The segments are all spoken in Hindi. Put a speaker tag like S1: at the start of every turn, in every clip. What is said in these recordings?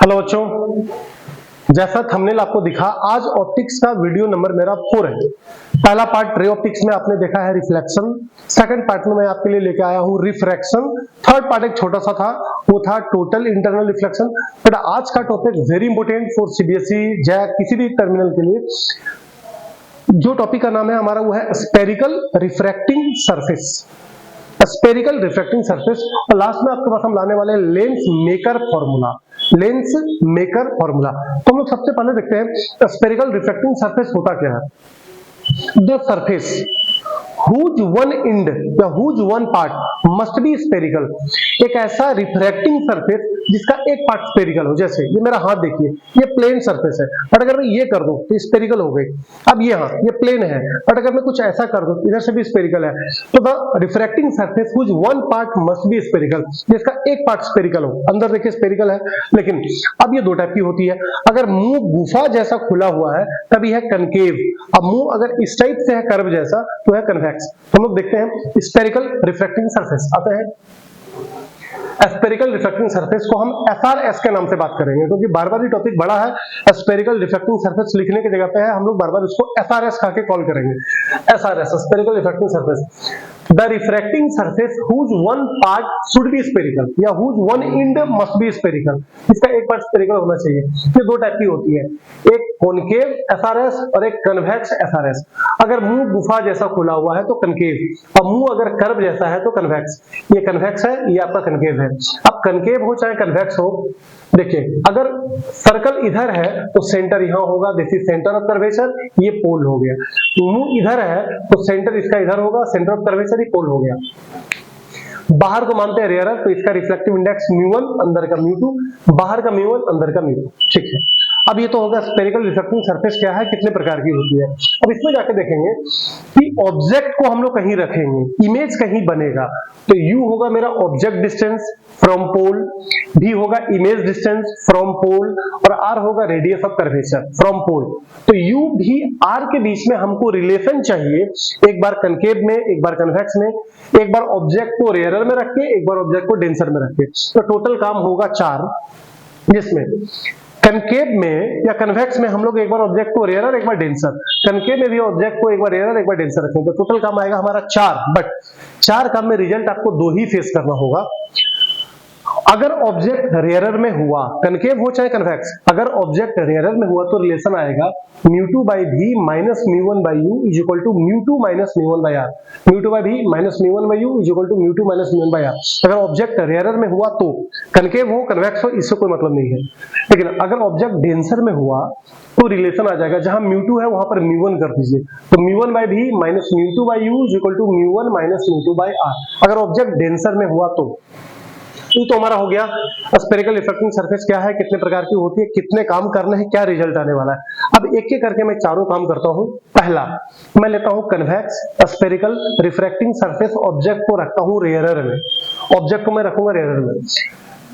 S1: हेलो बच्चों, जैसा थंबनेल आपको दिखा, आज ऑप्टिक्स का वीडियो नंबर मेरा 4 है। पहला पार्ट रे ऑप्टिक्स में आपने देखा है रिफ्लेक्शन, सेकंड पार्ट में मैं आपके लिए लेके आया हूँ रिफ्रैक्शन, थर्ड पार्ट एक छोटा सा था, वो था टोटल इंटरनल रिफ्लेक्शन। बट आज का topic very important for CBSE या किसी भी टर्मिनल के लिए। जो टॉपिक का नाम है हमारा वो है spherical refracting surface. Spherical refracting surface, और लास्ट में आपके पास हम लाने वाले lens maker formula. Lens maker formula तो हम लोग सबसे पहले देखते हैं स्फेरिकल रिफ्रैक्टिंग सरफेस होता क्या है। The surface whose one end या whose one part must be spherical, एक ऐसा रिफ्रैक्टिंग सरफेस जिसका एक पार्ट स्फेरिकल हो। जैसे ये मेरा हाथ देखिए, ये प्लेन सरफेस है, बट अगर मैं ये कर दूं तो स्फेरिकल हो गई। अब ये हाथ ये प्लेन है, बट अगर मैं कुछ ऐसा कर दूं इधर से भी स्फेरिकल है, तो the refracting surface whose one part must be spherical, जिसका एक पार्ट स्फेरिकल हो। अंदर देखिए स्फेरिकल है, लेकिन अब ये दो टाइप की होती है। अगर मुंह गुफा जैसा खुला हुआ है तभी है कनकेव, अब मुंह अगर इस टाइप से है कर्व जैसा तो है कन्वेक्स। हम लोग देखते हैं स्फेरिकल रिफ्रैक्टिंग सरफेस आते हैं। स्फेरिकल रिफ्रैक्टिंग सरफेस को हम एसआरएस के नाम से बात करेंगे, क्योंकि बार बार ये टॉपिक बड़ा है। स्फेरिकल रिफ्रैक्टिंग सरफेस लिखने की जगह पे है, हम लोग बार बार इसको एसआरएस कह के कॉल करेंगे। SRS spherical refracting surface, the refracting surface whose one part should be spherical या whose one end must be spherical, इसका एक पार्ट स्फेरिकल होना चाहिए। ये दो टाइप की होती है, एक कॉनकेव एसआरएस और एक कन्वेक्स एसआरएस। अगर मुंह गुफा जैसा खुला हुआ है तो कनकेव, और मुंह अगर कर्व जैसा है तो कन्वेक्स। ये कन्वेक्स है, ये आपका कनकेव है। अब कनकेव हो चाहे कन्वेक्स हो, देखिए अगर सर्कल इधर है तो सेंटर यहां होगा, this is centre of curvature, ये पोल हो गया। मुंह इधर है तो सेंटर इसका इधर होगा, सेंटर ऑफ कर्वेचर ही पोल हो गया। बाहर को मानते हैं रेयरर, तो इसका रिफ्लेक्टिव इंडेक्स μ1 अंदर का μ2, बाहर का μ1 अंदर का μ2। ठीक है, अब ये तो होगा स्फेरिकल रिफ्रैक्टिंग सरफेस क्या है, कितने प्रकार की होती है। अब इसमें जाके देखेंगे कि ऑब्जेक्ट को हम लोग कहीं रखेंगे, इमेज कहीं बनेगा, तो u होगा मेरा object distance from pole, v होगा इमेज डिस्टेंस फ्रॉम पोल, और r होगा radius of curvature from pole. तो u भी r के बीच में हमको रिलेशन चाहिए, एक बार कनकेव में, एक बार कन्वेक्स में, एक बार ऑब्जेक्ट को रेयरर में रख के, एक बार ऑब्जेक्ट को डेंसर में रख के। तो टोटल काम होगा 4, जिसमें कनकेव में या कन्वेक्स में हम लोग एक बार ऑब्जेक्ट को रेयरर, एक बार डेंसर, कनकेव में भी ऑब्जेक्ट को एक बार रेयरर, एक बार डेंसर रखेंगे, तो टोटल काम आएगा हमारा 4। बट 4 काम में रिजल्ट आपको 2 ही फेस करना होगा। अगर ऑब्जेक्ट रेयरर में हुआ, कनकेव हो चाहे कन्वेक्स, अगर ऑब्जेक्ट रेयरर में हुआ तो रिलेशन आएगा μ2 by v minus μ1 by u is equal to μ2 minus μ1 by r, μ2 by v minus μ1 by u is equal to μ2 minus μ1 by r। अगर ऑब्जेक्ट रेयरर में हुआ तो, कनकेव हो कन्वेक्स हो इससे कोई मतलब नहीं है। लेकिन अगर ऑब्जेक्ट डेंसर में हुआ तो रिलेशन आ जाएगा, जहां μ2 है वहां पर μ1 कर दीजिए, तो μ1 by v minus μ2 by u is equal to μ1 minus μ2 by r। अगर ऑब्जेक्ट डेंसर में हुआ तो ये तो हमारा हो गया स्फेरिकल रिफ्रैक्टिंग सरफेस क्या है, कितने प्रकार की होती है, कितने काम करने हैं, क्या रिजल्ट आने वाला है। अब एक एक करके मैं चारों काम करता हूं। पहला मैं लेता हूं convex spherical refracting surface, object को रखता हूं रेयरर में, ऑब्जेक्ट को मैं रखूंगा रेयरर में,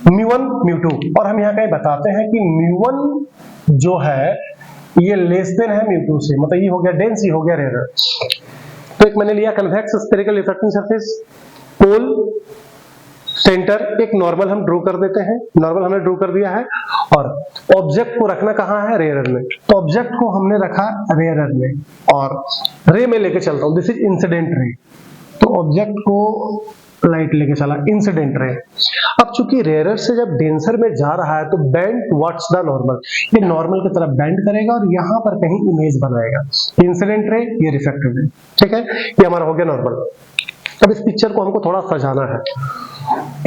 S1: μ1 μ2, और हम यहाँ कहीं बताते हैं कि μ1 जो है ये लेस देन है μ2 से, मतलब ये हो गया डेंस, ये हो गया रेयरर। तो एक मैंने लिया कन्वेक्स स्फेरिकल रिफ्रैक्टिंग सरफेस, पोल, सेंटर, एक नॉर्मल हम ड्रॉ कर देते हैं, नॉर्मल हमने ड्रॉ कर दिया है, और ऑब्जेक्ट को रखना कहाँ है, रेयरर में, तो ऑब्जेक्ट को हमने रखा रेयरर में, और रे में लेके चलता हूं, दिस इज इंसिडेंट रे, तो ऑब्जेक्ट को लाइट लेके चला, इंसिडेंट रे। अब चूंकि रेयरर से जब डेंसर में जा रहा है तो बेंड टुवर्ड्स द नॉर्मल, ये नॉर्मल की तरफ बेंड करेगा और यहां पर कहीं इमेज बनाएगा, इंसिडेंट रे, ये रिफ्लेक्टेड रे। ठीक है, ये हमारा हो गया नॉर्मल। अब इस पिक्चर को हमको थोड़ा सजाना है,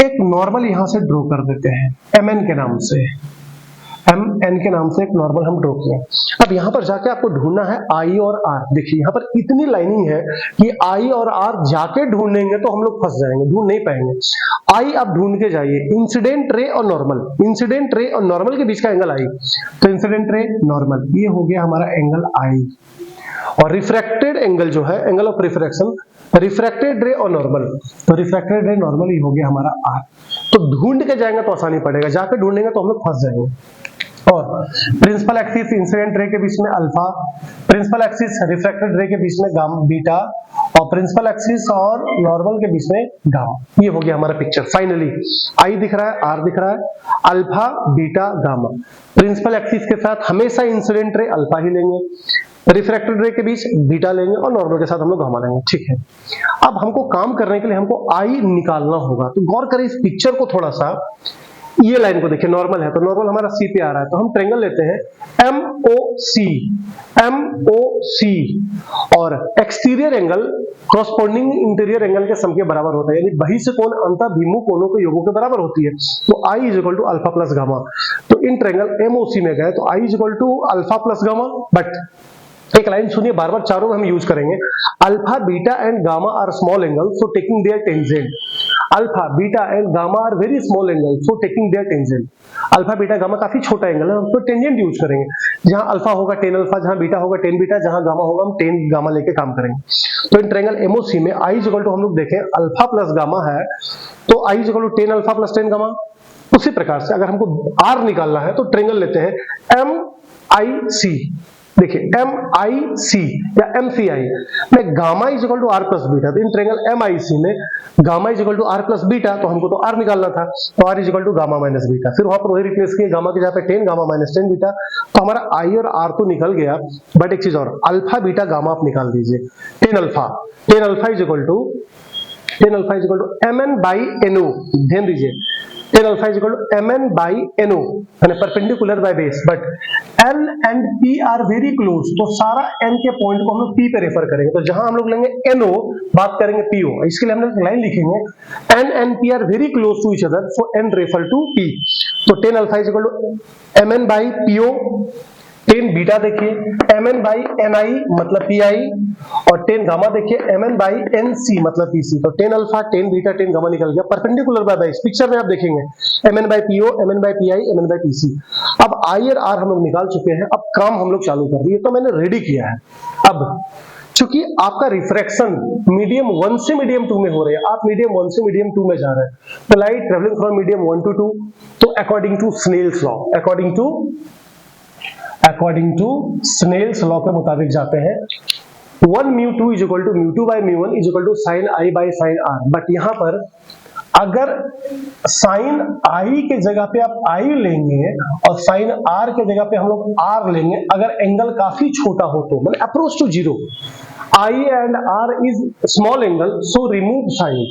S1: एक नॉर्मल यहां से ड्रॉ कर देते हैं mn के नाम से, mn के नाम से एक नॉर्मल हम ड्रॉ किया। अब यहां पर जाके आपको ढूंढना है I और R। देखिए यहां पर इतनी लाइनिंग है कि I और R जाके ढूंढेंगे तो हम लोग फंस जाएंगे, ढूंढ नहीं पाएंगे। I आप ढूंढ के जाइए, इंसिडेंट रे और नॉर्मल, इंसिडेंट रे और नॉर्मल के बीच का एंगल I, तो इंसिडेंट रे नॉर्मल, ये हो गया हमारा एंगल I। और रिफ्रैक्टेड एंगल जो है, एंगल ऑफ रिफ्रैक्शन, रिफ्रैक्टेड रे और नॉर्मल, तो रिफ्रैक्टेड रे नॉर्मल ही हो गया हमारा R। तो ढूंढ के जाएंगे तो आसानी पड़ेगा, जाकर ढूंढेंगे तो हम लोग फंस जाएंगे। और प्रिंसिपल एक्सिस इंसिडेंट रे के बीच में अल्फा, प्रिंसिपल एक्सिस रिफ्रैक्टेड रे के बीच में गामा बीटा, और प्रिंसिपल एक्सिस और नॉर्मल के बीच में गामा। ये हो गया हमारा पिक्चर। फाइनली आई दिख रहा है, आर दिख रहा है, alpha beta gamma. Principal axis के साथ हमेशा इंसिडेंट रे अल्फा ही लेंगे, रिफ्रैक्टेड रे के बीच बीटा लेंगे और नॉर्मल के साथ हम लोग गामा लेंगे। ठीक है, अब हमको काम करने के लिए हमको आई निकालना होगा। तो गौर करें इस पिक्चर को थोड़ा सा, ये लाइन को देखिए, नॉर्मल है तो नॉर्मल हमारा सी पे आ रहा है, तो हम ट्रायंगल लेते हैं MOC और exterior angle corresponding interior angle के सम के बराबर होता है, यानी बहिष्कोण अंतःभिमुख कोणों के योगों के बराबर होती है। तो I is equal to alpha plus gamma. तो इन ट्रायंगल MOC में गए तो I is equal to alpha plus gamma. But एक लाइन सुनिए, बार बार चारों में हम यूज करेंगे, alpha beta and gamma are small angle so taking their tangent. Alpha beta and gamma are very small angle so taking their tangent. Alpha beta gamma काफी छोटा एंगल है, हम तो टेंजेंट यूज करेंगे। जहां अल्फा होगा टेन अल्फा, जहां बीटा होगा टेन बीटा, जहां गामा होगा हम टेन गामा लेके काम करेंगे। तो इन ट्रायंगल MOC में I इज इक्वल टू, हम लोग देखें अल्फा प्लस गामा है तो I is equal to tan alpha plus tan gamma. उसी प्रकार से अगर हमको R निकालना है तो ट्रायंगल लेते हैं MIC। देखिए MIC या MCI में gamma is equal to R plus beta. तो इन ट्रायंगल MIC में gamma is equal to R plus beta, तो हमको तो R निकालना था, तो R is equal to gamma minus beta. फिर वहां पर वही रिप्लेस किए, गामा के जगह पे ten gamma minus tan beta. तो हमारा I और R तो निकल गया, बट एक चीज और, अल्फा बीटा गामा आप निकाल दीजिए। Tan alpha is equal to MN by NO। ध्यान दीजिए, tan alpha is equal to MN by NO, यानी perpendicular by base. But L and P are very close, तो सारा N के पॉइंट को हम लोग P पे रेफर करेंगे। तो जहां हम लोग लेंगे NO, बात करेंगे PO, इसके लिए हम लोग लाइन लिखेंगे N and P are very close to each other so N refer to P। तो tan alpha is equal to MN by PO। Tan beta देखिए MN बाई NI मतलब PI, और टेन गामा देखिए MN बाई NC मतलब PC। तो tan alpha, tan beta, tan gamma निकल गया परपेंडिकुलर बाय बेस। पिक्चर में आप देखेंगे MN by PO, MN by PI, MN by PC। अब I और R हम लोग निकाल चुके हैं, अब काम हम लोग चालू कर दिए, तो मैंने रेडी किया है। अब चूंकि आपका रिफ्रैक्शन मीडियम 1 से मीडियम 2 में हो रहे हैं, आप मीडियम 1 से मीडियम 2 में जा रहे हैं, तो light travelling from medium 1 to 2, तो according to Snell's law, according to Snell's law के मुताबिक जाते हैं, 1 μ2 is equal to μ2 by μ1 is equal to sine I by sine R। But यहां पर अगर साइन I के जगह पे आप I लेंगे और साइन R के जगह पे हम लोग R लेंगे, अगर एंगल काफी छोटा हो तो, मतलब approach to zero, I and R is small angle so remove sine,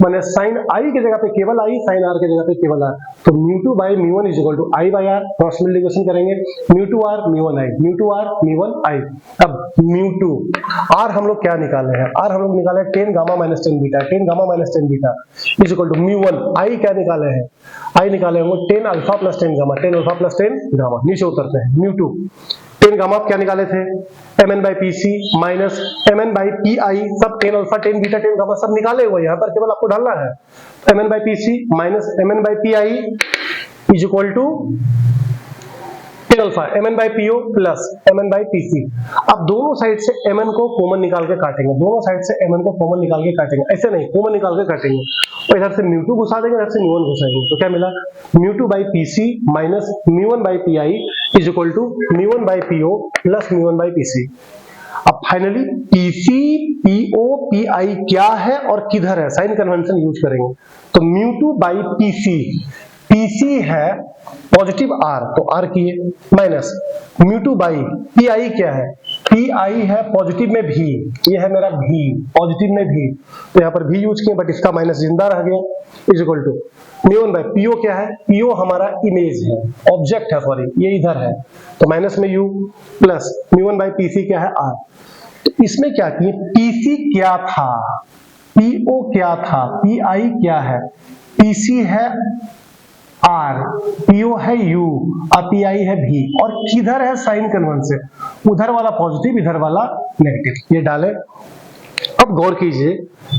S1: माने साइन I के जगह पे केवल I, साइन R के जगह पे केवल R। तो μ2 by μ1 is equal to I by R, cross multiplication करेंगे, μ2R μ1I, μ2R μ1I। अब μ2 R हम लोग क्या निकाले हैं, R हम लोग निकाले हैं tan gamma minus tan beta, tan gamma minus tan beta is equal to μ1 I क्या निकाले हैं, I निकाले होंगे tan alpha plus tan gamma, tan alpha plus tan gamma. नीचे उतरते हैं, μ2 टेन गामा आप क्या निकाले थे, MN by PC minus MN by PI, सब ten alpha, tan beta, tan gamma सब निकाले हुए, यहाँ पर केवल आपको डालना है MN by PC minus MN by PI is equal to tan alpha MN by PO plus MN by PC। अब दोनों साइड से MN को कॉमन निकाल के काटेंगे, दोनों साइड से MN को कॉमन निकाल के काटेंगे, ऐसे नहीं कॉमन निकाल के काटेंगे, तो इधर से μ2 घुसा देंगे, इधर से μ1 घुसाएंगे, तो क्या मिला μ2 by PC minus μ1 by PI is equal to μ1 by PO plus μ1 by PC। अब फाइनली PC, PO, PI क्या है और किधर है, साइन कन्वेंशन यूज करेंगे। तो μ2 बाई PC है पॉजिटिव R, तो R किए, माइनस μ2 बाई PI क्या है, PI है पॉजिटिव में V, ये है मेरा V, पॉजिटिव में V, तो यहाँ पर V यूज किए बट इसका माइनस जिंदा रह गया, is equal to μ1 by PO क्या है, PO हमारा इमेज है, ऑब्जेक्ट है, सॉरी ये इधर है, तो माइनस में U प्लस μ1 बाई PC क्या है R। तो इसमें क्या किए, PC क्या था, PO क्या था, PI क्या है, PC है R, PO है U और PI है V, और किधर है साइन कन्वेंशन, उधर वाला पॉजिटिव इधर वाला नेगेटिव, ये डाले। अब गौर कीजिए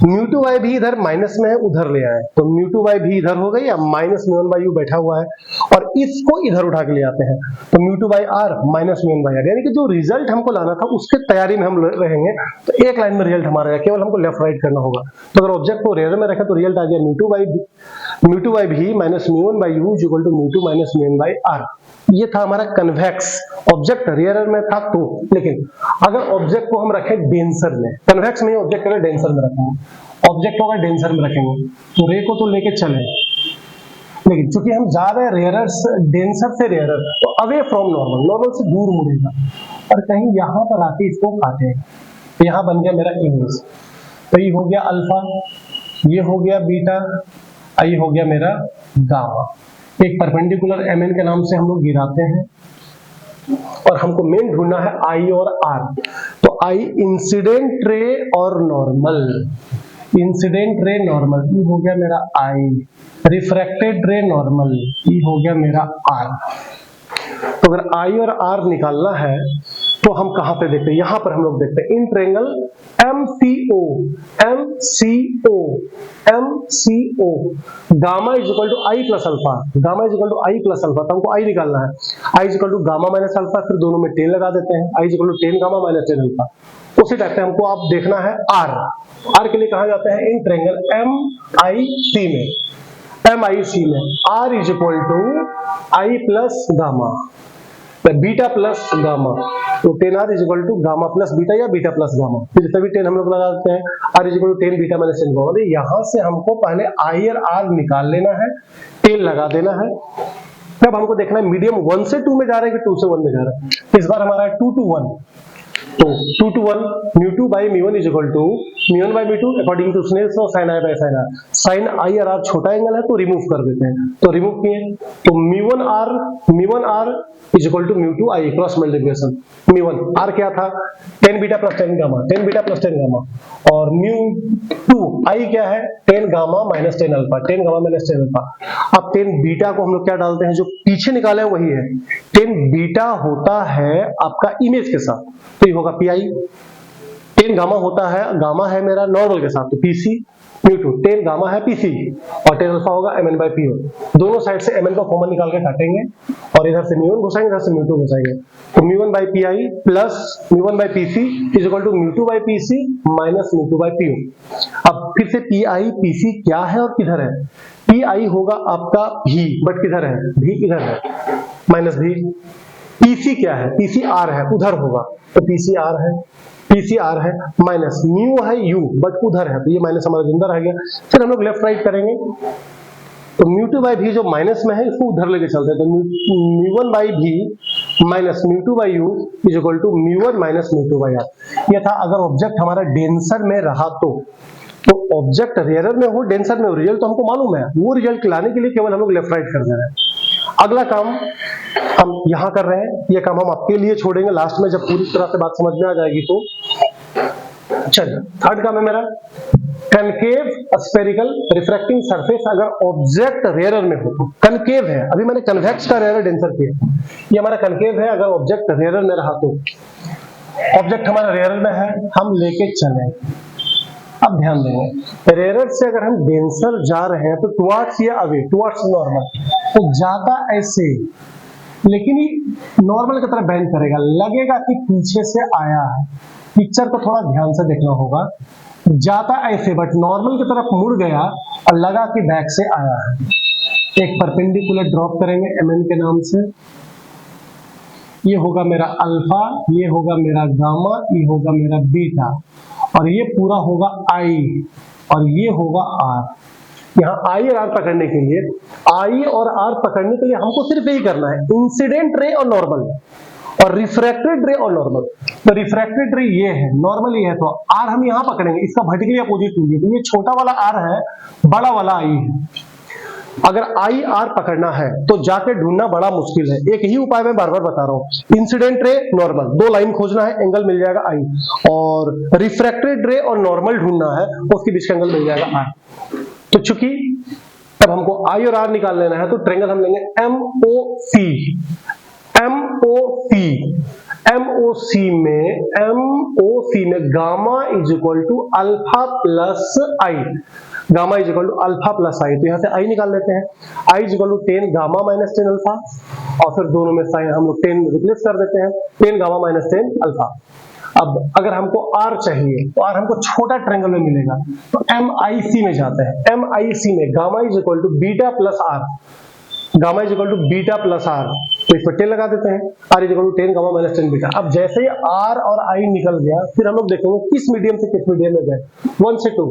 S1: μ2 बाई भी इधर माइनस में है, उधर ले आए, तो μ2 बाई भी इधर हो गई, अब माइनस μ1 बाई U बैठा हुआ है और इसको इधर उठा के ले आते हैं, तो μ2 by R minus μ1 by R, यानी कि जो रिजल्ट हमको लाना था उसके तैयारी में हम रहेंगे। तो एक लाइन में रिजल्ट हमारा है, केवल हमको लेफ्ट राइट करना होगा। तो अगर ऑब्जेक्ट को रेयर में रखे तो रिजल्ट आ गया μ2 बाई भी minus μ1 by U equal to μ2 minus μn by R। ये था हमारा कन्वेक्स ऑब्जेक्ट रेयर में था तो, लेकिन अगर ऑब्जेक्ट को हम रखें डेंसर में, कन्वेक्स में ऑब्जेक्ट को डेंसर में रखेंगे, ऑब्जेक्ट को अगर डेंसर में रखेंगे तो रे को तो लेके चले, लेकिन चूंकि हम जा रहे हैं रेयरर डेंसर से रेयरर, तो अवे फ्रॉम नॉर्मल, नॉर्मल से दूर मुड़ेगा और कहीं यहां पर आके इसको काटेगा, तो यहां बन गया मेरा इमेज। तो ये हो गया अल्फा, ये हो गया बीटा, ये हो गया मेरा गामा। एक परपेंडिकुलर mn के नाम से हम लोग गिराते हैं और हमको मेन ढूंढना है आई और आर। तो आई इंसिडेंट रे और नॉर्मल, इंसिडेंट रे नॉर्मल, ये हो गया मेरा आई, रिफ्रैक्टेड रे नॉर्मल, ये हो गया मेरा आर। तो अगर आई और आर निकालना है तो हम कहां पे देखते हैं, यहां पर हम लोग देखते हैं in triangle MCO, MCO, MCO, gamma is equal to I plus alpha, gamma is equal to I plus alpha. तो हमको आई निकालना है, I is equal to gamma minus alpha, फिर दोनों में 10 लगा देते हैं, I is equal to 10 gamma minus 10 alpha. उसी टाइप से हमको आप देखना है आर, आर के लिए कहा जाता है इन ट्रायंगल MIC में, MIC में R is equal to I plus gamma, beta plus gamma, तो 10r is equal to gamma plus beta या बीटा प्लस गामा, फिर तभी 10 हम लोग लगा देते हैं, r is equal to 10 beta minus 10 gamma. यहां से हमको पहले i और r निकाल लेना है, 10 लगा देना है, तब हमको देखना है मीडियम 1 से 2 में जा रहा है कि 2 से 1 में जा रहा है। इस बार हमारा है 2 to 1, तो 2 to 1 mu2 by mu1 is equal to mu1 by mu2 according to Snell's law sin i by sin r। sin i और r छोटा एंगल है तो रिमूव कर देते हैं, तो रिमूव किए तो mu1r is equal to mu2 i cross multiplication, mu1 r क्या था 10 beta plus 10 gamma, 10 beta plus 10 gamma, और mu2 i क्या है 10 gamma minus 10 alpha, 10 gamma minus 10 alpha. अब 10 बीटा को हम लोग क्या डालते हैं, जो पीछे निकाले हैं वही है, 10 बीटा होता है आपका इमेज के साथ, तो ये होगा पी, 10 गामा होता है, गामा है मेरा नॉर्मल के साथ, तो पीसी mu2, 10 गामा है पीसी और 10 अल्फा होगा mn by po। दोनों साइड से mn का कॉमन निकाल के काटेंगे और इधर से mu1 घुसाएंगे, इधर से mu2 घुसाएंगे, तो mu1 by pi plus mu1 by pc is equal to mu2 by pc minus mu2 by po। अब फिर से pi pc क्या है और किधर है, pi होगा आपका v, बट किधर है v, किधर है माइनस v। pc क्या है, pc r है, उधर होगा, तो pc r है, PCR है, माइनस म्यू है u, बट उधर है, तो ये माइनस हमारा अंदर आ गया। फिर हम लोग लेफ्ट राइट करेंगे, तो mu2 by v जो माइनस में है इसको उधर लेके चलते हैं, तो mu1 by v minus mu2 by u is equal to mu1 minus mu2 by r। ये था अगर ऑब्जेक्ट हमारा डेंसर में रहा तो ऑब्जेक्ट रेयरर में हो डेंसर में हो, रिजल्ट तो हमको मालूम है, वो रिजल्ट लाने के लिए केवल हम लोग लेफ्ट राइट कर दे रहे हैं। अगला काम हम यहां कर रहे हैं, ये काम हम आपके लिए छोड़ेंगे लास्ट में, जब पूरी तरह से बात समझ में आ जाएगी तो। चलिए थर्ड काम है मेरा कनकेव स्फेरिकल रिफ्रैक्टिंग सरफेस, अगर ऑब्जेक्ट रेयरर में हो तो। कनकेव है, अभी मैंने कन्वेक्स का रेयरर डेंसर किया, ये हमारा कनकेव है, अगर ऑब्जेक्ट रेयरर में रहा तो। ऑब्जेक्ट हमारा रेयरर में है, हम लेके चले, अब ध्यान देंगे रेयरर से अगर हम डेंसर जा रहे हैं तो टुवर्ड्स या अवे, टुवर्ड्स नॉर्मल, तो ज्यादा ऐसे, लेकिन ये नॉर्मल की तरफ बेंड करेगा, लगेगा कि पीछे से आया है। पिक्चर को थोड़ा ध्यान से देखना होगा, जाता ऐसे बट नॉर्मल की तरफ मुड़ गया और लगा कि बैक से आया है। एक परपेंडिकुलर ड्रॉप करेंगे mn के नाम से, ये होगा मेरा अल्फा, ये होगा मेरा गामा, ये होगा मेरा बीटा, और ये पूरा होगा आई और ये होगा आर। यहाँ आई और आर पकड़ने के लिए, आई और आर पकड़ने के लिए हमको सिर्फ यही करना है, इंसिडेंट रे और नॉर्मल और रिफ्रैक्टेड रे और नॉर्मल। तो रिफ्रैक्टेड रे ये है, नॉर्मल ये है, तो आर हम यहाँ पकड़ेंगे, इसका वर्टिकली अपोजिट लीजिए, तो ये छोटा वाला आर है, बड़ा वाला आई है। अगर आई आर पकड़ना है तो जाके ढूंढना बड़ा मुश्किल है, एक ही उपाय मैं बार बार बता रहा हूं, इंसिडेंट रे नॉर्मल, दो लाइन खोजना है, एंगल मिल जाएगा आई, और रिफ्रैक्टेड रे और नॉर्मल ढूंढना है, उसके बीच का एंगल मिल जाएगा आर। तो चूंकि तब हमको आई और आर निकाल लेना है, तो ट्रायंगल हम लेंगे MOC, MOC में gamma is equal to alpha plus I, gamma is equal to alpha plus I, तो यहां से आई निकाल लेते हैं, I is equal to 10 gamma minus 10 alpha, और फिर दोनों में साइन हम लोग 10 रिप्लेस कर देते हैं, 10 गामा माइनस 10 अल्फा। अब अगर हमको R चाहिए तो R हमको छोटा ट्रायंगल में मिलेगा, तो MIC में जाते हैं, MIC में gamma is equal to beta plus R, gamma is equal to beta plus R, तो इस पर 10 लगा देते हैं, r is equal to 10 gamma minus 10 beta. अब जैसे ही r और i निकल गया, फिर हम लोग देखेंगे किस मीडियम से किस मीडियम में गए। 1 से 2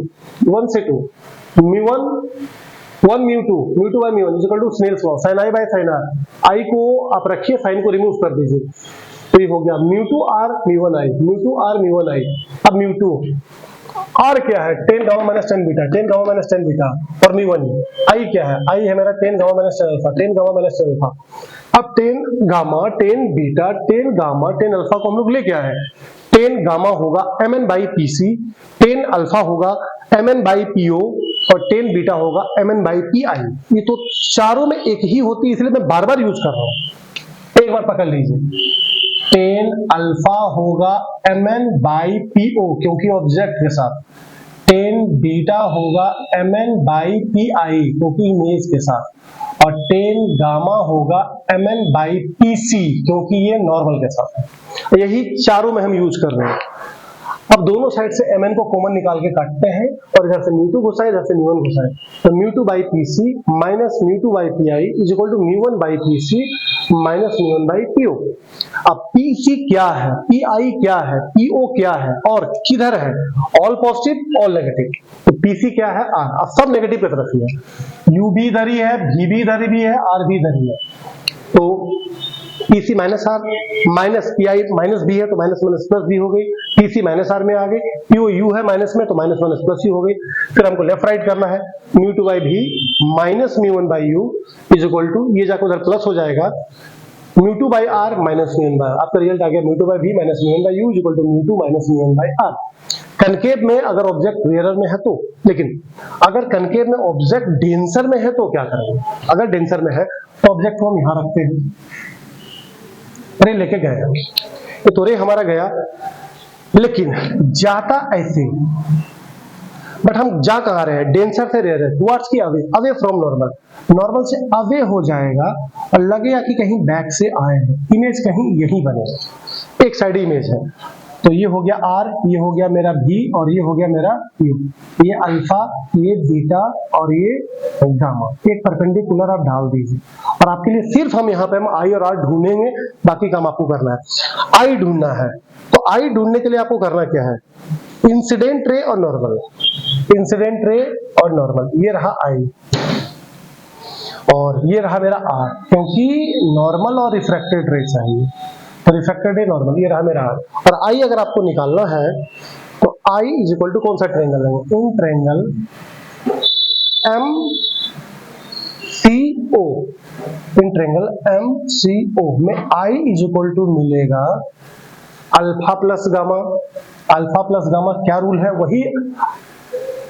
S1: 1 mu 2 by mu 1 is equal to Snell's law, sine i by sine r। i को आप रखिए, साइन को रिमूव कर दीजिए, तो ये हो गया mu 2 r mu 1 i, mu 2 r mu 1 i। अब म्यू 2 r क्या है 10 gamma minus 10 beta, 10 gamma minus 10 beta, और म्यू 1 i क्या है, i है मेरा 10 gamma minus 10 alpha, 10 gamma minus 10 alpha. अब 10 गामा 10 बीटा 10 गामा 10 अल्फा को हम लोग लेके आए हैं। 10 गामा होगा mn बाई pc, 10 अल्फा होगा mn बाई po, और 10 बीटा होगा mn बाई pi। ये तो चारों में एक ही होती है, इसलिए मैं बार बार यूज कर रहा हूं। एक बार पकड़ लीजिए, 10 अल्फा होगा mn बाई po क्योंकि ऑब्जेक्ट के साथ, 10 बीटा होगा mn बाई pi क्योंकि इमेज के साथ, और 10 गामा होगा mn बाई pc क्योंकि ये नॉर्मल के साथ है। यही चारों में हम यूज कर रहे हैं। अब दोनों साइड से mn को कॉमन निकाल के काटते हैं, और इधर से μ2 घुसाए, इधर से μ1 घुसाए, तो μ2 by pc minus μ2 by pi is equal to μ1 by pc minus μ1 by po। अब pc क्या है, pi क्या है, po क्या है, और किधर है, ऑल पॉजिटिव ऑल नेगेटिव। तो pc क्या है, r। अब सब नेगेटिव की तरफ ही है, u भी इधर ही है, v भी इधर ही है, r भी इधर ही है। तो pc minus r minus pi minus b है, तो माइनस माइनस प्लस b हो गई, pc माइनस r में आ गई, po u है माइनस में, तो माइनस माइनस प्लस ही हो गई। फिर हमको लेफ्ट राइट करना है, μ2 by v minus μ1 by u is equal to, ये जाकर उधर प्लस हो जाएगा, μ2 बाई r माइनस μ1 बाई, आपका रिजल्ट आ गया μ2 by v minus μ1 by u is equal to μ2 minus μ1 by r। Concave में अगर ऑब्जेक्ट रियरर में है तो, लेकिन अगर कनकेव में ऑब्जेक्ट डेंसर में है तो क्या करेंगे। अगर डेंसर में है तो ऑब्जेक्ट को हम यहां रखते हैं, रे लेके गए, ये तो रे हमारा गया, लेकिन जाता ऐसे, बट हम जा कहां रहे हैं, डेंसर से रेयर टुवर्ड्स की away, away from normal, normal से अवे हो जाएगा, और लगेगा कि कहीं बैक से आए हैं, इमेज कहीं यही बनेगा, एक साइड इमेज है। तो ये हो गया r, ये हो गया मेरा v, और ये हो गया मेरा u, ये अल्फा, ये बीटा, और ये गामा, एक परपेंडिकुलर आप डाल दीजिए। और आपके लिए सिर्फ हम यहाँ पे हम i और r ढूंढेंगे, बाकी काम आपको करना है। i ढूंढना है, तो i ढूंढने के लिए आपको करना क्या है, इंसिडेंट रे और नॉर्मल, इंसिडेंट रे और नॉर्मल, ये रहा i, और ये रहा मेरा r, क्योंकि नॉर्मल और रिफ्रैक्टेड रे चाहिए, तो रिफ्रैक्टेड है नॉर्मल, ये रहा मेरा r। और i अगर आपको निकालना है तो i इज इक्वल टू कौन सा ट्रायंगल लेंगे, in triangle MCO, in triangle MCO में i इज इक्वल टू मिलेगा alpha plus gamma. Alpha plus gamma क्या रूल है, वही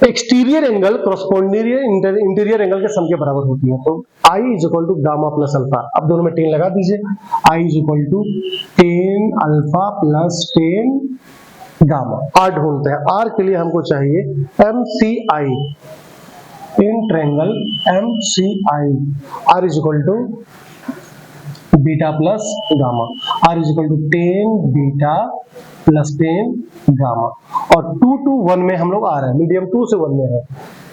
S1: exterior angle corresponding interior angle के सम के बराबर होती है। तो i is equal to gamma plus alpha, अब दोनों में 10 लगा दीजिए, i is equal to 10 alpha plus 10 gamma. r ढूंढते हैं, r के लिए हमको चाहिए MCI, in triangle MCI, r is equal to beta plus gamma, r is equal to 10 beta plus 10 gamma, और 2 to 1 में हम लोग आ रहे हैं, मीडियम 2 से 1 में है,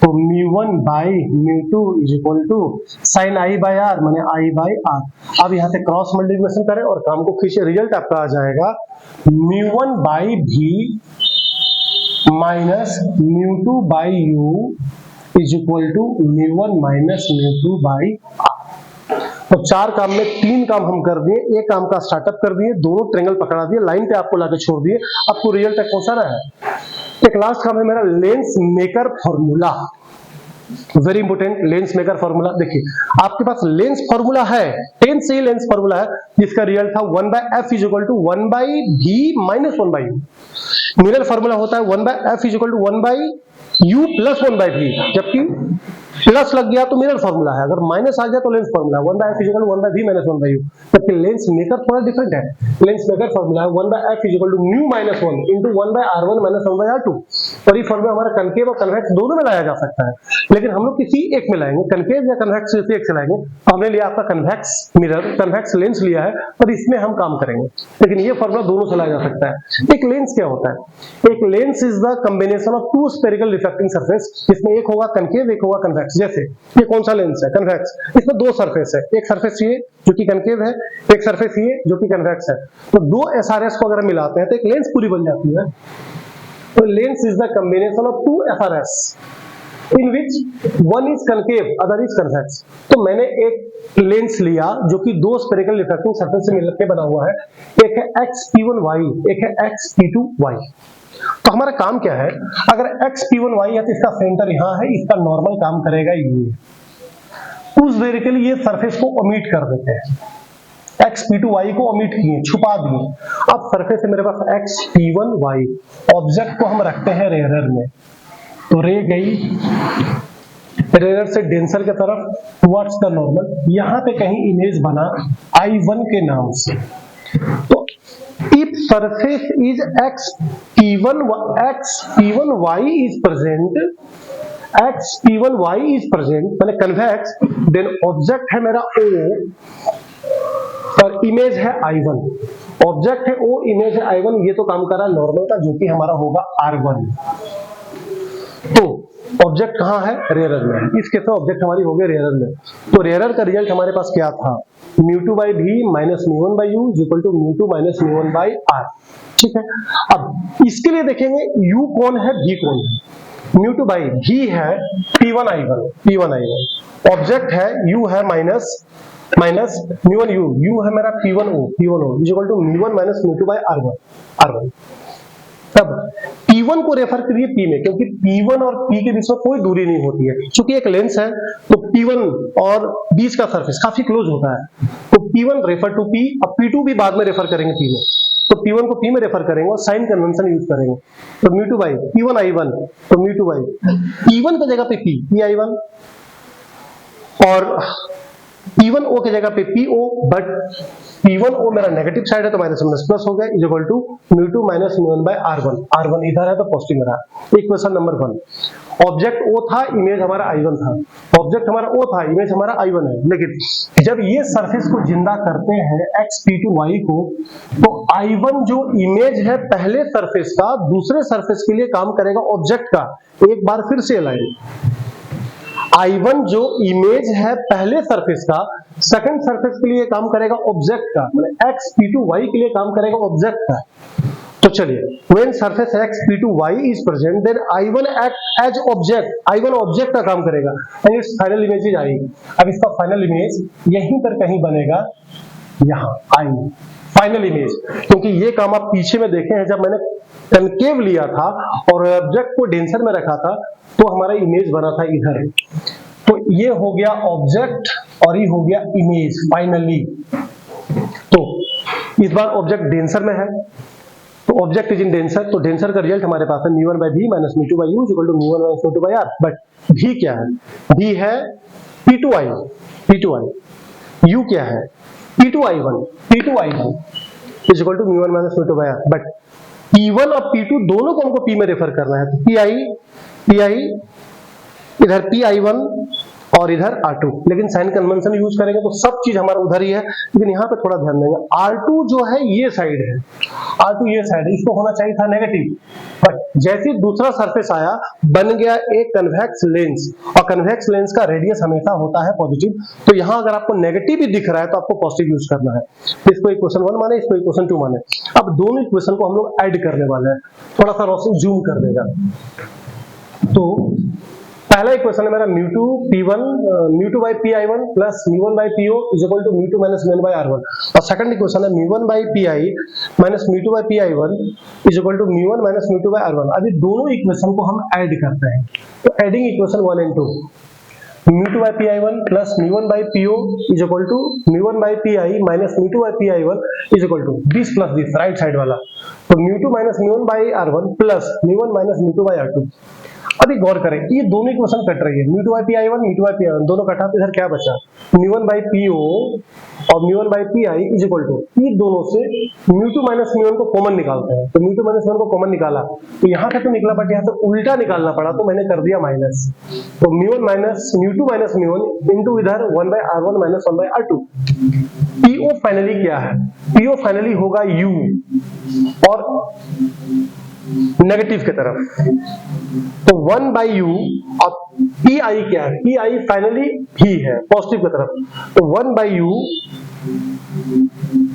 S1: तो μ1 by μ2 is equal to sine i by r माने i बाई r। अब यहाँ से क्रॉस मल्टीप्लिकेशन करें और काम को खींचे, रिजल्ट आपका आ जाएगा μ1 by v minus μ2 by u is equal to μ1 minus μ2 by r। तो 4 काम में 3 काम हम कर दिए, एक काम का स्टार्टअप कर दिए, दोनों ट्रायंगल पकड़ा दिए, लाइन पे आपको लाके छोड़ दिए, आपको रिजल्ट तक पहुंचाना है। एक लास्ट काम है मेरा lens maker formula, very important, lens maker formula. देखिए आपके पास लेंस फॉर्मूला है, 10 से ही लेंस फॉर्मूला है, जिसका रिजल्ट था 1/f is equal to 1/v minus 1/u। Mirror formula होता है 1/f is equal to 1/u plus 1/v, जबकि प्लस लग गया तो मिरर फॉर्मूला है, अगर माइनस आ गया तो लेंस फॉर्मूला है 1/f is equal to 1/v minus 1/u। जबकि लेंस मेकर थोड़ा डिफरेंट है, लेंस मेकर फॉर्मूला है 1/f is equal to mu minus 1 into 1/r1 minus 1/r2। और ये फॉर्मूला हमारा कनकेव और कन्वेक्स दोनों में लाया जा सकता है, लेकिन हम लोग किसी एक में लाएंगे, कनकेव या कन्वेक्स किसी एक से लाएंगे। तो हमने लिया आपका कन्वेक्स मिरर, कन्वेक्स लेंस लिया है, और इसमें हम काम करेंगे, लेकिन ये फॉर्मूला दोनों से लाया जा सकता है। एक लेंस क्या होता है, एक lens is the combination of two spherical refracting surface, जिसमें एक होगा कनकेव एक होगा कन्वेक्स। कन्वेक्स। जैसे ये कौन सा लेंस है, कन्वेक्स, इसमें दो सरफेस है, एक सरफेस ये जो कि कनकेव है, एक सरफेस ये जो कि कन्वेक्स है। तो दो SRS को अगर मिलाते हैं तो एक लेंस पूरी बन जाती है। तो lens is the combination of two SRS in which one is concave other is convex। तो मैंने एक लेंस लिया जो कि दो स्फेरिकल रिफ्रैक्टिंग सरफेस से मिलकर बना हुआ है, एक है XP1Y, एक है XP2Y। तो हमारा काम क्या है, अगर XP1Y है तो इसका सेंटर यहां है, इसका नॉर्मल काम करेगा ये, उस देर के लिए ये सरफेस को ओमिट कर देते हैं, XP2Y को ओमिट किए, छुपा दिए। अब सरफेस है मेरे पास XP1Y, ऑब्जेक्ट को हम रखते हैं रेयर में, तो रे गई रेयर से डेंसर की तरफ टुवर्ड्स द नॉर्मल, यहां पे कहीं इमेज बना I1 के नाम से। तो if surface is XP1Y is present, XP1Y is present माने कन्वेक्स, देन ऑब्जेक्ट है मेरा O और इमेज है I1, ऑब्जेक्ट है O, इमेज है I1, ये तो काम कर रहा है नॉर्मल का जो कि हमारा होगा R1। तो ऑब्जेक्ट कहां है, रेयरर में, इस केस में ऑब्जेक्ट हमारी हो गई रेयरर में। तो रेयरर का रिजल्ट हमारे पास क्या था, μ2/v minus μ1/u is equal to μ2 minus μ1/r। ठीक है, अब इसके लिए देखेंगे u कौन है, v कौन है। μ2/v है P1I1, ऑब्जेक्ट है u है माइनस μ1u, u है मेरा P1O is equal to μ1 minus μ2/r1। तब P1 को रेफर करिए P में, क्योंकि P1 और P के बीच में कोई दूरी नहीं होती है, क्योंकि एक लेंस है तो P1 और बीच का सरफेस काफी क्लोज होता है। तो P1 रेफर टू P, अब P2 भी बाद में रेफर करेंगे P में, तो P1 को P में रेफर करेंगे और साइन कन्वेंशन यूज करेंगे। तो μ2/P1I1, तो μ2/P1 की जगह पे P1 और P1O की जगह पे PO, बट P1O मेरा नेगेटिव साइड है तो माइनस माइनस प्लस हो गया, is equal to μ2 minus μ1/r1। r1 इधर है तो पॉजिटिव मेरा। इक्वेशन नंबर 1, ऑब्जेक्ट O था, इमेज हमारा I1 था, ऑब्जेक्ट हमारा O था, इमेज हमारा I1 है। लेकिन जब ये सरफेस को जिंदा करते हैं XP2Y को, तो I1 जो इमेज है पहले सरफेस का दूसरे सरफेस के लिए काम करेगा ऑब्जेक्ट का। एक बार फिर से लाइन, I1 जो इमेज है पहले सरफेस का सेकंड सरफेस के लिए काम करेगा ऑब्जेक्ट का, मतलब XP2Y के लिए काम करेगा ऑब्जेक्ट का। तो चलिए, when surface XP2Y is present then I1 act as object, I1 object का काम करेगा and its final image is I। अब इसका फाइनल इमेज यहीं पर कहीं बनेगा, यहाँ I फाइनल इमेज, क्योंकि ये काम आप पीछे में देखे हैं, जब मैंने कनकेव लिया था और ऑब्जेक्ट को डेंसर में रखा था तो हमारा इमेज बना था इधर। तो ये हो गया ऑब्जेक्ट और ये हो गया इमेज फाइनली। तो इस बार ऑब्जेक्ट डेंसर में है, तो ऑब्जेक्ट इज इन डेंसर, तो डेंसर का रिजल्ट हमारे पास है μ1/v minus μ2/u equal to μ1 minus μ2/r। But v क्या है, v है P2I, u क्या है P2I1 is equal to μ1 minus μ2/r। But P1 और P2 दोनों को हमको P में रेफर करना है, तो PI इधर PI1 और इधर R2, लेकिन साइन कन्वेंशन यूज करेंगे तो सब चीज हमारा उधर ही है। लेकिन यहाँ पे थोड़ा ध्यान देंगे, R2 जो है ये साइड है, R2 ये साइड है, इसको होना चाहिए था नेगेटिव, बट जैसे दूसरा सरफेस आया बन गया एक कन्वेक्स लेंस, और कन्वेक्स लेंस का रेडियस हमेशा होता है पॉजिटिव। तो यहाँ अगर आपको नेगेटिव ही दिख रहा है तो आपको पॉजिटिव यूज करना है। इसको इक्वेशन 1 माने, इसको इक्वेशन 2 माने। अब दोनों इक्वेशन को हम लोग ऐड करने वाले हैं, थोड़ा सा रोशन जूम कर देगा। तो पहला इक्वेशन है मेरा μ2/PI1 plus μ1/PO is equal to μ2 minus μ1/r1, और सेकंड इक्वेशन है μ1/PI minus μ2/PI1 is equal to μ1 minus μ2/r1। अभी दोनों इक्वेशन को हम ऐड करते हैं, तो adding equation 1 and 2, μ2/PI1 plus μ1/PO is equal to μ1/PI minus μ2/PI1 is equal to this plus this, right side वाला, तो μ2 minus μ1/r1 plus μ1 minus μ2/r2। अभी गौर करें, ये दोनों इक्वेशन कट रही है, μ2/PI1 μ2/PI1 दोनों कटा, तो इधर क्या बचा, μ1/PO और μ1/PI इज इक्वल टू, ये दोनों से μ2 माइनस μ1 को कॉमन निकालते हैं, तो μ2 माइनस μ1 को कॉमन निकाला, तो यहाँ से तो निकला, बट यहाँ से उल्टा निकालना पड़ा, तो मैंने कर दिया माइनस, तो μ1 माइनस μ2 माइनस μ1 इंटू इधर 1/r1 minus 1/r2। PO finally क्या है, PO फाइनली होगा U, और नेगेटिव की तरफ। तो 1 बाई यू और पी आई क्या है, पी आई फाइनली भी है पॉजिटिव की तरफ। तो 1 by U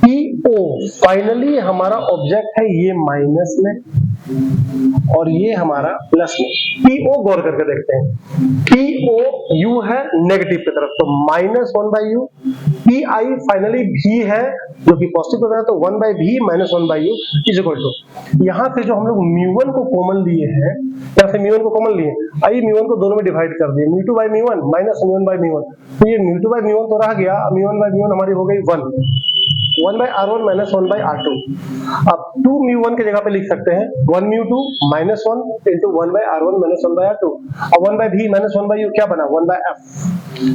S1: P O finally हमारा ऑब्जेक्ट है ये माइनस में और ये हमारा प्लस में। पी ओ गौर करके देखते हैं, पी ओ यू है नेगेटिव की तरफ, तो minus 1 by U. P I finally भी है जो कि पॉजिटिव की तरफ, तो 1 बाई भी minus 1 by U is equal to, यहां से जो हम लोग म्यू1 को कॉमन लिए हैं, यहां से म्यू1 को कॉमन लिए, आई म्यू1 को दोनों में डिवाइड कर दिए, म्यू2 बाई म्यू1 माइनस म्यू1 बाई म्यू1, तो ये म्यू2 बाई म्यू1 तो रह गया, म्यू1 बाई म्यू1 हमारी हो गई 1 by R1 minus 1 by R2। अब 2 म्यू1 की जगह पे लिख सकते हैं 1 म्यू2 minus 1 into 1 by R1 minus 1 by R2, और 1 बाई भी माइनस 1 बाई यू क्या बना 1 बाई F।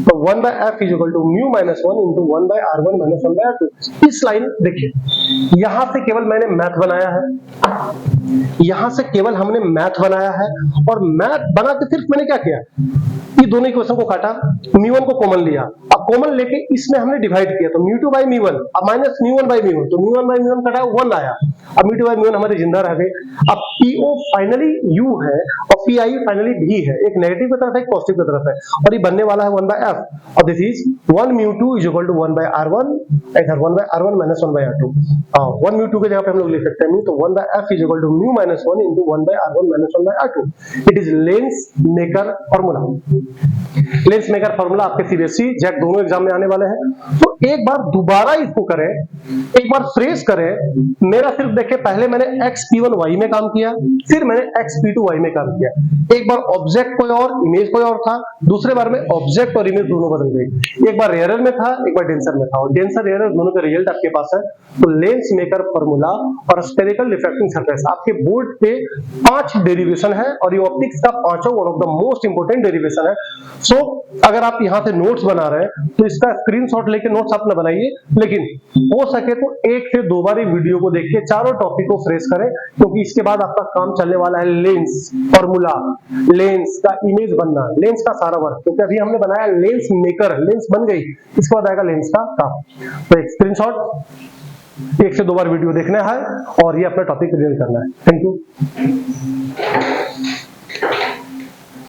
S1: तो 1 by F is equal to mu minus 1 into 1 by R1 minus 1 by R2। इस लाइन देखिए, यहां से केवल मैंने मैथ बनाया है, यहां से केवल हमने मैथ बनाया है, और मैथ बना के सिर्फ मैंने क्या किया, ये दोनों इक्वेशन को काटा, म्यू1 को कॉमन लिया, अब कॉमन लेके इसमें हमने डिवाइड किया, तो म्यू2 बाई म्यू1 अब माइनस म्यू1 बाई म्यू1, तो म्यू1 बाई म्यू1 कटा 1 आया, अब म्यू2 बाई म्यू1 हमारे जिंदा रह गए। अब पीओ फाइनली यू है और पीआई फाइनली भी है, एक नेगेटिव की तरफ है एक पॉजिटिव की तरफ है, और ये बनने वाला है 1 बाई एफ, और दिस इज 1 म्यू2 is equal to 1 by R1 इधर 1 by R1 minus 1 by R2। 1 म्यू2 की जगह पे हम लोग लिख सकते हैं तो 1 by F is equal to mu minus 1 into 1 by R1 minus 1 by R2। It is lens maker formula. Lens maker formula आपके सीबीएसई जैक दोनों एग्जाम में आने वाले हैं, तो एक बार दोबारा इसको करें, एक बार फ्रेश करें। मेरा सिर्फ देखिए, पहले मैंने xp1 y में काम किया, फिर मैंने xp2 y में काम किया, एक बार ऑब्जेक्ट कोई और इमेज कोई और था, दूसरे बार में ऑब्जेक्ट और इमेज दोनों बदल गई, एक बार रेयरर में था एक बार डेंसर में था, और डेंसर रेयरर दोनों का रिजल्ट आपके पास है। तो लेंस मेकर फॉर्मूला और स्फेरिकल रिफ्रैक्टिंग सरफेस आपके बोर्ड पे 5 डेरिवेशन है, और ये ऑप्टिक्स का पांचों one of the most important derivation है। सो अगर आप यहां से नोट्स बना रहे हैं तो इसका स्क्रीनशॉट लेके नोट्स अपना बनाइए, लेकिन हो सके तो 1 से 2 बार वीडियो को देखिए, चारों टॉपिक को फ्रेश करें, क्योंकि इसके बाद आपका काम चलने वाला है लेंस फॉर्मूला, लेंस का इमेज बनना, लेंस का सारा वर्क, क्योंकि अभी हमने बनाया लेंस मेकर, लेंस बन गई, इसके बाद आएगा लेंस का काम। तो एक स्क्रीनशॉट 1 से 2 बार वीडियो देखना है और ये अपना टॉपिक क्लियर करना है। Thank you.